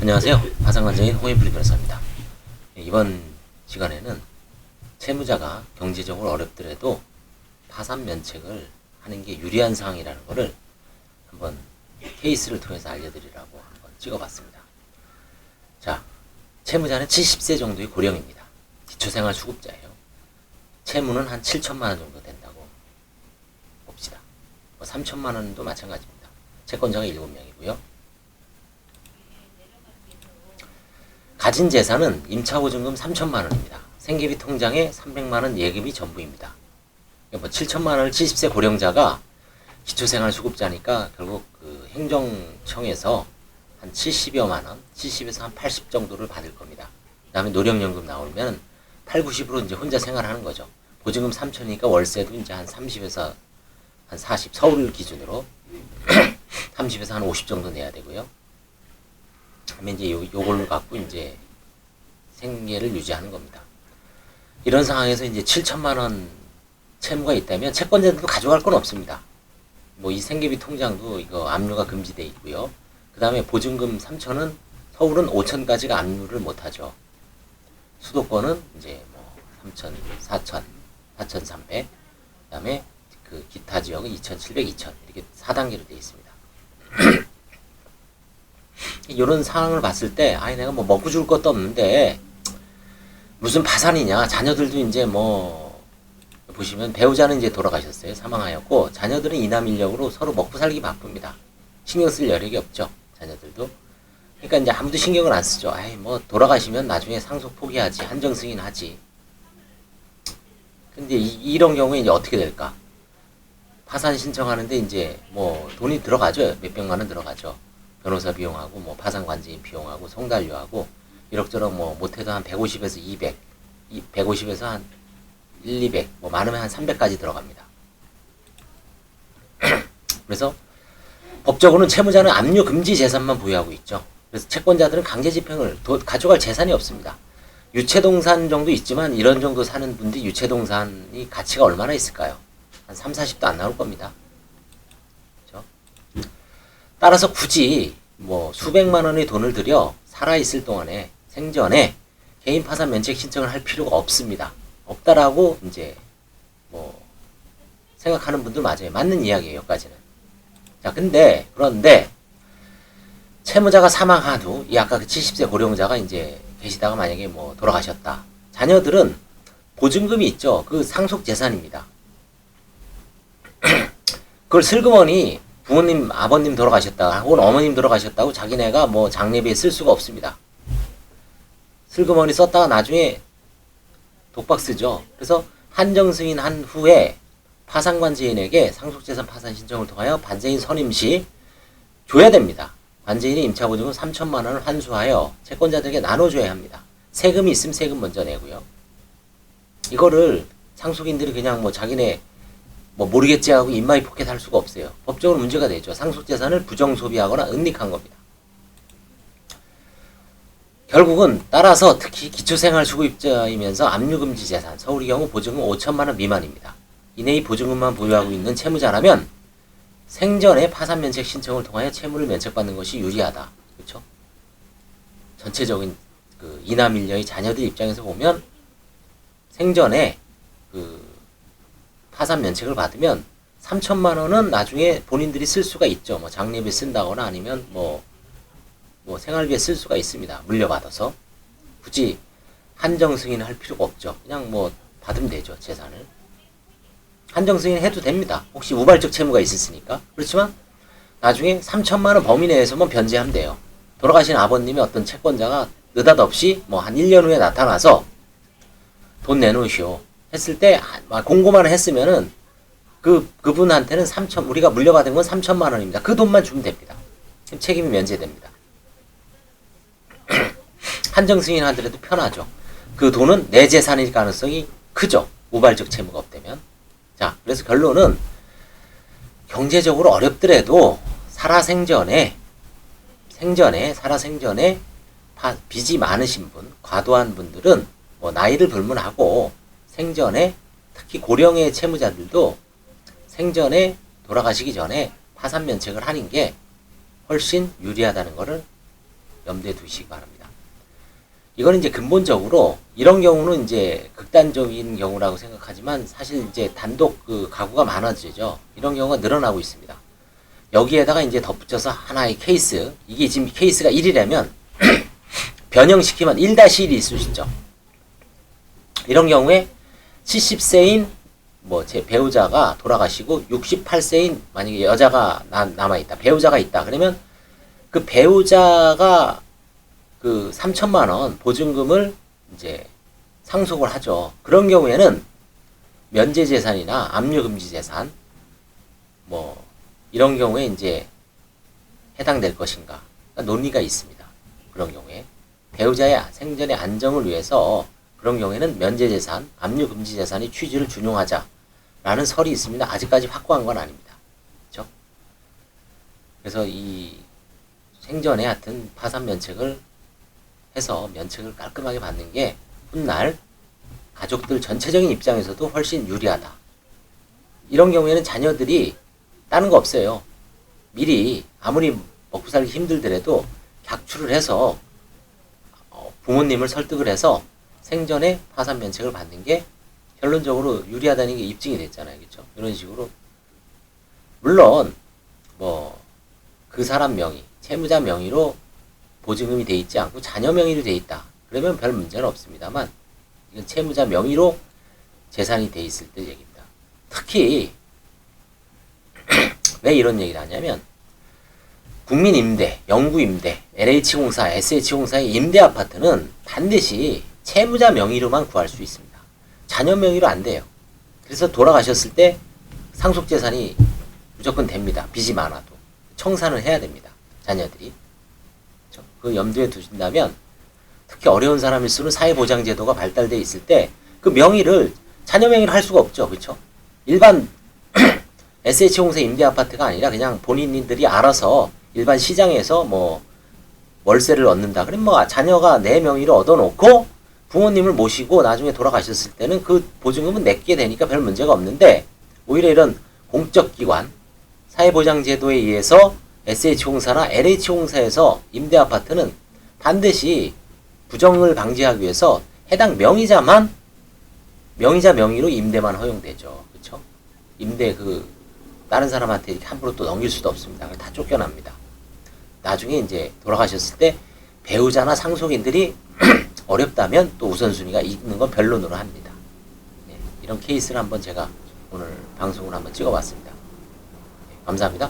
안녕하세요. 파산관장인 홍인플리 변호사입니다. 이번 시간에는 채무자가 경제적으로 어렵더라도 파산 면책을 하는 게 유리한 상황이라는 것을 한번 케이스를 통해서 알려드리려고 한번 찍어봤습니다. 자, 채무자는 70세 정도의 고령입니다. 기초생활수급자예요. 채무는 한 7천만 원 정도 된다고 봅시다. 3천만 원도 마찬가지입니다. 채권자가 7명이고요. 가진 재산은 임차보증금 3천만 원입니다. 생계비 통장에 300만 원 예금이 전부입니다. 7천만 원을 70세 고령자가 기초생활수급자니까 결국 그 행정청에서 한 70여만 원, 70에서 한 80 정도를 받을 겁니다. 그 다음에 노령연금 나오면 8, 90으로 이제 혼자 생활하는 거죠. 보증금 3천이니까 월세도 이제 한 30에서 한 40, 서울 기준으로 30에서 한 50 정도 내야 되고요. 하면 이제 요걸 갖고 이제 생계를 유지하는 겁니다. 이런 상황에서 이제 7천만 원 채무가 있다면 채권자들도 가져갈 건 없습니다. 뭐 이 생계비 통장도 이거 압류가 금지돼 있고요. 그 다음에 보증금 3천은 서울은 5천까지가 압류를 못하죠. 수도권은 이제 뭐 3천, 4천, 4,300, 그 다음에 그 기타 지역은 2,700, 2천 이렇게 4단계로 되어 있습니다. 이런 상황을 봤을 때, 내가 뭐 먹고 죽을 것도 없는데, 무슨 파산이냐. 자녀들도 이제 뭐, 보시면 배우자는 이제 돌아가셨어요. 사망하였고, 자녀들은 이남 인력으로 서로 먹고 살기 바쁩니다. 신경 쓸 여력이 없죠. 자녀들도. 그러니까 이제 아무도 신경을 안 쓰죠. 뭐, 돌아가시면 나중에 상속 포기하지. 한정 승인하지. 근데 이런 경우에 이제 어떻게 될까? 파산 신청하는데 이제 뭐, 돈이 들어가죠. 몇백만 원 들어가죠. 변호사 비용하고 뭐 파산관제인 비용하고 송달료하고 이럭저럭 뭐 못해도 한 150에서 200, 150에서 한 1, 200, 뭐 많으면 한 300까지 들어갑니다. 그래서 법적으로는 채무자는 압류 금지 재산만 보유하고 있죠. 그래서 채권자들은 강제 집행을 가져갈 재산이 없습니다. 유채동산 정도 있지만 이런 정도 사는 분들이 유채동산이 가치가 얼마나 있을까요? 한 3, 40도 안 나올 겁니다. 따라서 굳이 뭐 수백만 원의 돈을 들여 살아있을 동안에 생전에 개인 파산 면책 신청을 할 필요가 없습니다. 없다라고 이제 뭐 생각하는 분들 맞아요. 맞는 이야기예요. 여기까지는. 자, 그런데 채무자가 사망한 후 이 아까 그 70세 고령자가 이제 계시다가 만약에 뭐 돌아가셨다. 자녀들은 보증금이 있죠. 그 상속 재산입니다. 그걸 슬그머니 부모님, 아버님 돌아가셨다, 혹은 어머님 돌아가셨다고 자기네가 뭐 장례비에 쓸 수가 없습니다. 슬그머니 썼다가 나중에 독박 쓰죠. 그래서 한정 승인한 후에 파산관제인에게 상속재산 파산 신청을 통하여 관제인 선임 시 줘야 됩니다. 관제인이 임차보증금 3천만 원을 환수하여 채권자들에게 나눠줘야 합니다. 세금이 있으면 세금 먼저 내고요. 이거를 상속인들이 그냥 뭐 자기네 뭐 모르겠지 하고 입마이 포켓 할 수가 없어요. 법적으로 문제가 되죠. 상속재산을 부정소비하거나 은닉한 겁니다. 결국은 따라서 특히 기초생활수급자이면서 압류금지 재산, 서울의 경우 보증금 5천만 원 미만입니다. 이내의 보증금만 보유하고 있는 채무자라면 생전에 파산면책 신청을 통하여 채무를 면책받는 것이 유리하다. 그렇죠? 전체적인 그 이남 일녀의 자녀들 입장에서 보면 생전에 그 파산 면책을 받으면 3천만 원은 나중에 본인들이 쓸 수가 있죠. 뭐 장례비 쓴다거나 아니면 뭐 생활비에 쓸 수가 있습니다. 물려받아서. 굳이 한정 승인을 할 필요가 없죠. 그냥 뭐 받으면 되죠. 재산을. 한정 승인 해도 됩니다. 혹시 우발적 채무가 있으니까. 그렇지만 나중에 3천만 원 범위 내에서만 변제하면 돼요. 돌아가신 아버님의 어떤 채권자가 느닷없이 뭐 한 1년 후에 나타나서 돈 내놓으시오. 했을 때 공고만 했으면은 그분한테는 우리가 물려받은 건 3천만 원입니다. 그 돈만 주면 됩니다. 책임이 면제됩니다. 한정 승인하더라도 편하죠. 그 돈은 내 재산일 가능성이 크죠. 우발적 채무가 없다면. 자, 그래서 결론은 경제적으로 어렵더라도 살아생전에 빚이 많으신 분, 과도한 분들은 뭐 나이를 불문하고 생전에 특히 고령의 채무자들도 생전에 돌아가시기 전에 파산 면책을 하는 게 훨씬 유리하다는 것을 염두에 두시기 바랍니다. 이거는 이제 근본적으로 이런 경우는 이제 극단적인 경우라고 생각하지만 사실 이제 단독 그 가구가 많아지죠. 이런 경우가 늘어나고 있습니다. 여기에다가 이제 덧붙여서 하나의 케이스, 이게 지금 케이스가 1이라면 변형시키면 1-1이 있을 수 있죠. 이런 경우에 70세인 뭐 제 배우자가 돌아가시고 68세인 만약에 여자가 남아있다. 배우자가 있다. 그러면 그 배우자가 그 3천만 원 보증금을 이제 상속을 하죠. 그런 경우에는 면제재산이나 압류금지재산 뭐 이런 경우에 이제 해당될 것인가 그러니까 논의가 있습니다. 그런 경우에 배우자의 생전의 안정을 위해서 그런 경우에는 면제재산, 압류금지재산의 취지를 준용하자라는 설이 있습니다. 아직까지 확고한 건 아닙니다. 그렇죠? 그래서 이 생전에 하여튼 파산면책을 해서 면책을 깔끔하게 받는 게 훗날 가족들 전체적인 입장에서도 훨씬 유리하다. 이런 경우에는 자녀들이 다른 거 없어요. 미리 아무리 먹고 살기 힘들더라도 객출을 해서 부모님을 설득을 해서 생전에 파산 면책을 받는 게 결론적으로 유리하다는 게 입증이 됐잖아요. 그렇죠? 이런 식으로 물론 뭐 그 사람 명의, 채무자 명의로 보증금이 돼 있지 않고 자녀 명의로 돼 있다. 그러면 별 문제는 없습니다만 이건 채무자 명의로 재산이 돼 있을 때 얘기입니다. 특히 왜 이런 얘기를 하냐면 국민임대, 영구임대, LH공사, SH공사의 임대아파트는 반드시 채무자 명의로만 구할 수 있습니다. 자녀 명의로 안 돼요. 그래서 돌아가셨을 때 상속재산이 무조건 됩니다. 빚이 많아도. 청산을 해야 됩니다. 자녀들이. 그 염두에 두신다면 특히 어려운 사람일수록 사회보장제도가 발달되어 있을 때 그 명의를 자녀 명의로 할 수가 없죠. 그렇죠? 일반 SH공사 임대아파트가 아니라 그냥 본인들이 알아서 일반 시장에서 뭐 월세를 얻는다. 그럼 뭐 자녀가 내 명의로 얻어놓고 부모님을 모시고 나중에 돌아가셨을 때는 그 보증금은 내게 되니까 별 문제가 없는데 오히려 이런 공적기관 사회보장제도에 의해서 SH공사나 LH공사에서 임대아파트는 반드시 부정을 방지하기 위해서 해당 명의자 명의로 임대만 허용되죠. 그렇죠? 임대 다른 사람한테 이렇게 함부로 또 넘길 수도 없습니다. 다 쫓겨납니다. 나중에 이제 돌아가셨을 때 배우자나 상속인들이 어렵다면 또 우선순위가 있는 건 변론으로 합니다. 네, 이런 케이스를 한번 제가 오늘 방송을 한번 찍어봤습니다. 네, 감사합니다.